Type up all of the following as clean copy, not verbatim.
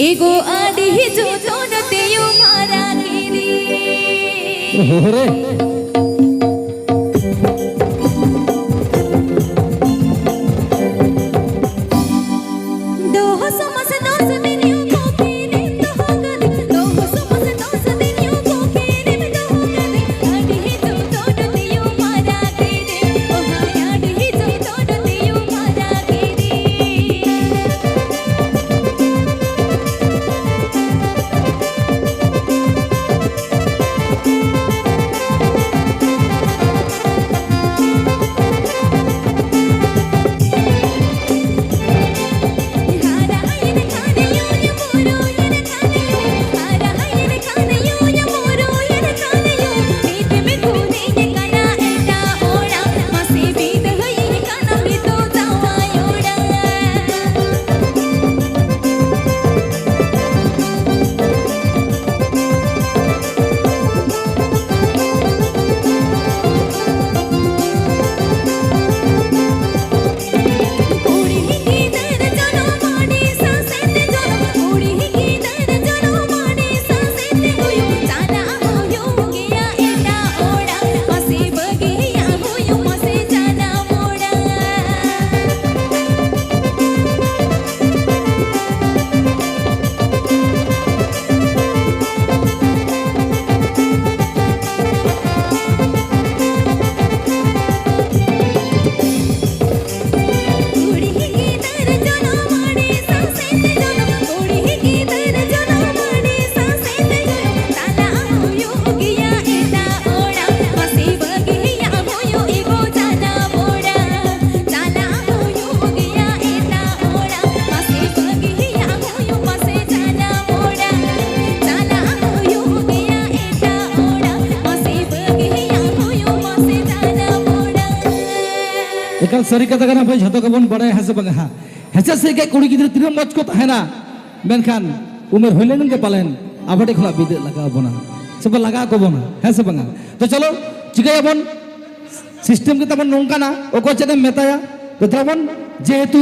एगो आदि जो दोनते यू मारा गिरी एकल सरी कथा कना भाई झतो कबन बड़े हसे बंगा हा हसे से के कुड़ी गिद्र तिन मच को तहना मेनखान उमेर होइलेन के पालेन आबडे खला बिदे लगा बना सब लगा को बना हसे बंगा तो चलो चिकाया बन सिस्टम के तबन नोंका ना ओको चेदे मेताया तो तबन जेहेतु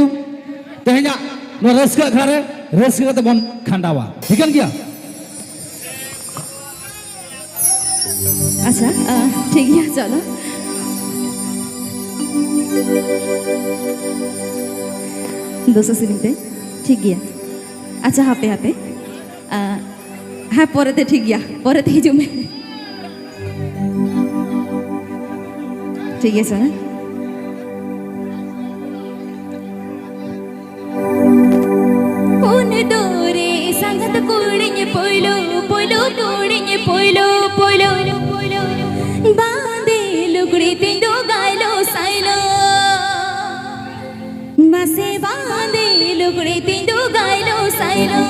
तेहना नो रस्का घरे रस्का तबन खंडावा ठीकन गया अच्छा ठीक है चलो दोस्तों सुनते ठीक गया अच्छा हापे हापे हाँ पोरते ठीक गया पोरते ही जो मैं ठीक है सर उन दोरे संगत कोड़िये पोलो पोलो कोड़िये पोलो पोलो बांधे लुगड़ी तिंदो गायलो साइलो मासे बांधे लुगड़ी तिंदो गायलो साइलो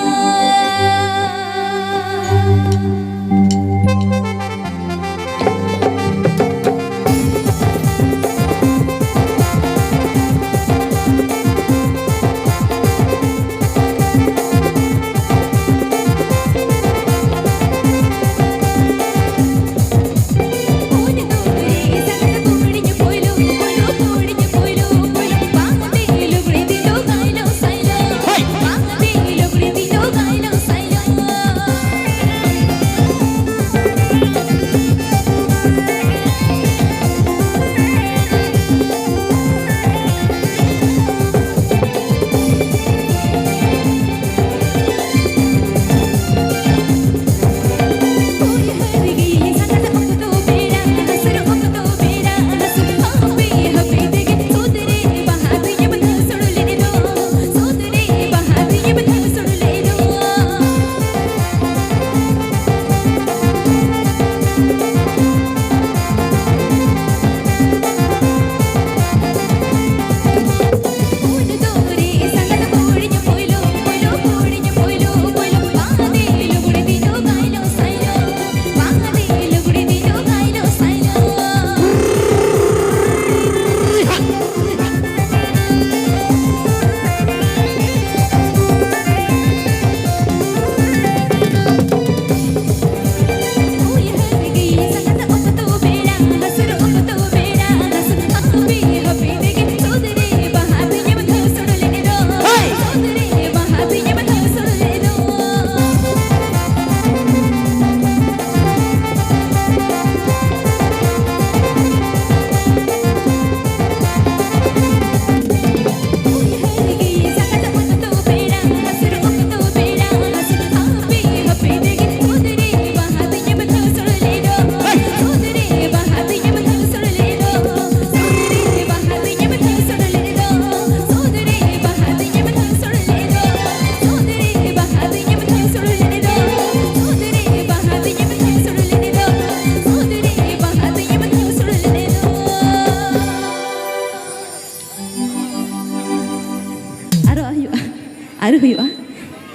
आरो हुआ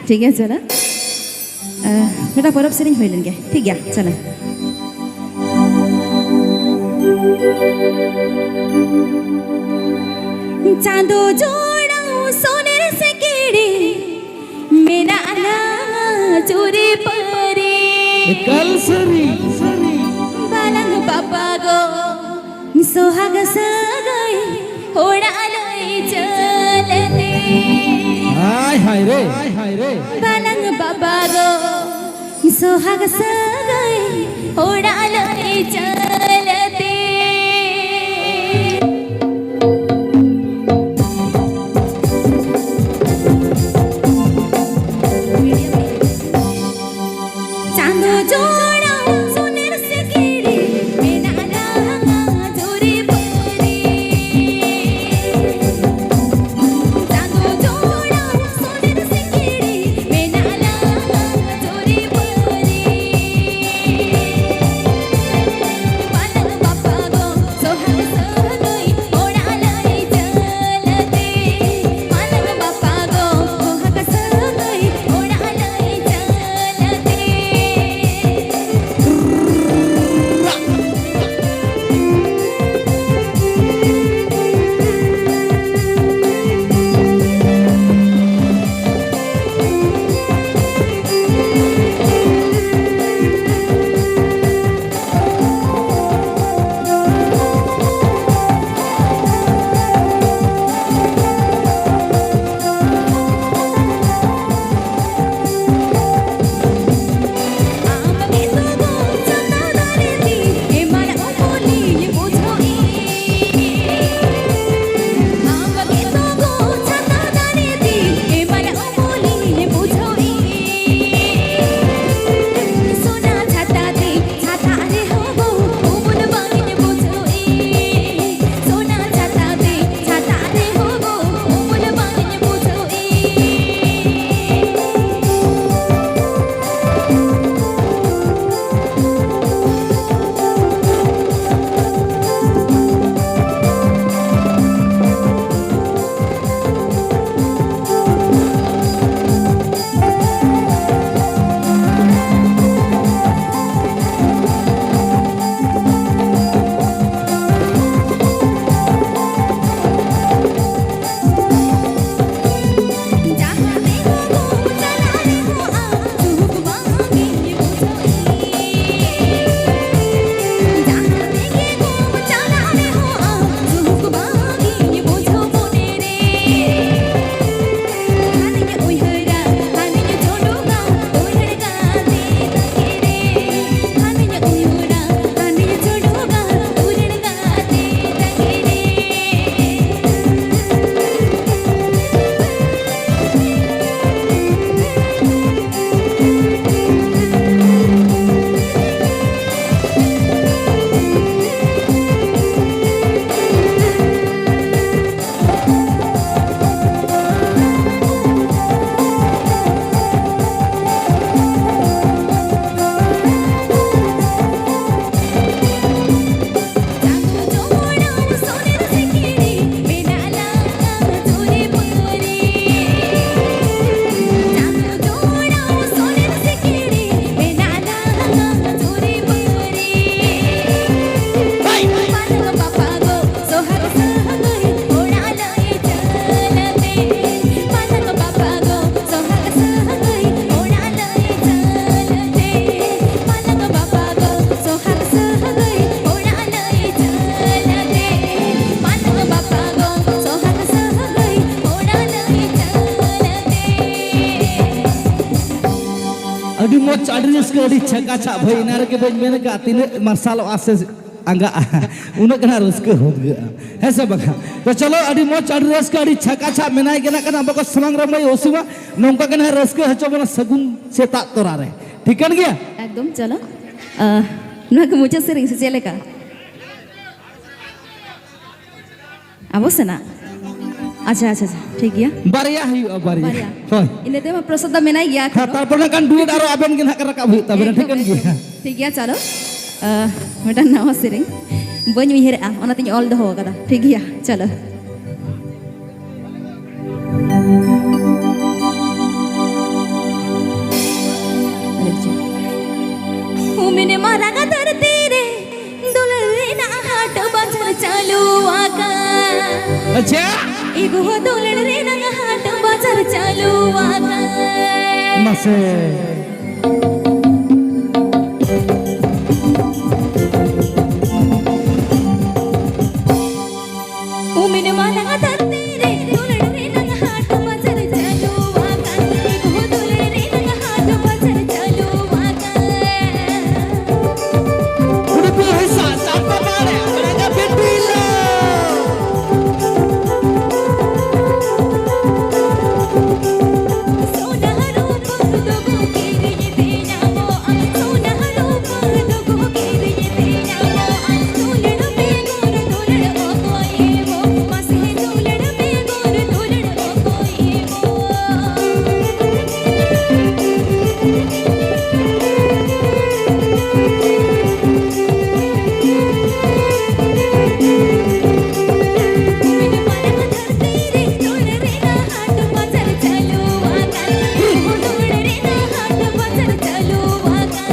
ठीक है चलो बेटा परब सेरें हुई लेंगे ठीक है चलो चांदो जोड़ाऊं सोने से कीड़ी मेरा आला चोरी परी कल सरी बालंग पापा गो सोहाग सगाई होड़ा लई चलते हाय रे बालंग पापा गो सोहाग सगाई होड़ा लई चलते चांदो जोड़ा सोनेर से कीड़ी मेरा रांगा चोरी परी चांदो जोड़ा सोनेर से कीड़ी मेरा रांगा चोरी परी बालंग पापा गो सोहाग सगाई होड़ा लई चलते बालंग पापा गो सोहाग सगाई होड़ा लई चलते अभी मोच अड्रेस के अड़ी छका छा भाई नारे के भाई मैंने कहा तीन मसालो आसे अंगा उन्हें कना रस्के हो गया है सब बखा तो चलो अड़ी मोच अड्रेस के अड़ी छका छा मिनाई के ना कना बको समंग रमई ओसिवा नौका कना रस्के हचो बना सगुन से ता तोरा रे ठीक है गया एकदम चलो नुआ के मुझे से रिंग से चले का अब सना अच्छा अच्छा ठीक है बारिया हुआ बारिया होय इने ते प्रसाद मेना गया हां तारपर kan duit aro aben gen hak rakab hu taben ठीक है गया ठीक है चलो मेटा नवा सेरिंग बन उइहर आ ओनातिन ऑल दो कदा ठीक है चलो उमिन मारागा धरती रे दुलर रे ना हाट बाजार चालू आका अच्छा एगो दुलर रे ना हाट बाजार चालू आका मसे उमिन मारागा धरती रे दुलर रे ना हाट बाजार चालू आका एगो दुलर रे ना हाट बाजार चालू आका उड़पी हिस्सा चापा मारे अपना बेटीला सोना रूप दोगो के ये तेरा वो सोना रूप दोगो के ये तेरा वो दुलड़ पे गोर दुलड़ ओ कोई वो मसे दुलड़ पे गोर दुलड़ ओ कोई वो उमिन मारा धरती रे दुलड़ रे ना हाट बाजार चालू आका एगो दुलड़ रे ना हाट बाजार चालू आका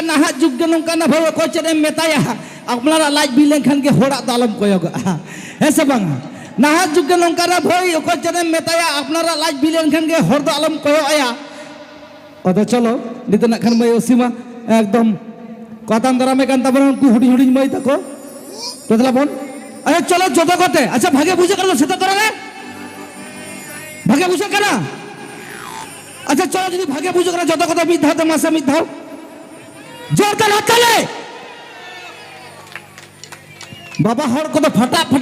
नाहा जुग नौका ना भाव को चेने मेताया अपना लाज बिलें खान के होड़ा दालम कोयोगा ऐसे बंग नाहा जुग नौका ना भाई को चेने मेताया अपना लाज बिलें खान के होड़ दालम कोयो आया अदो चलो नितना खान मैं ओसीमा एकदम कताम दरा में कांता बरन कु हुडी हुडी मई तको तदला बोन अरे चलो जोतो कोते अच्छा भागे बुझे कर सेता करे भागे बुझे करा अच्छा चलो যদি ভাগে বুঝো করে যত কথা মিথ্যা তো মাসা মিথ্যাও জোরদার হাত তালে বাবা হর কত ফাটা ফাটা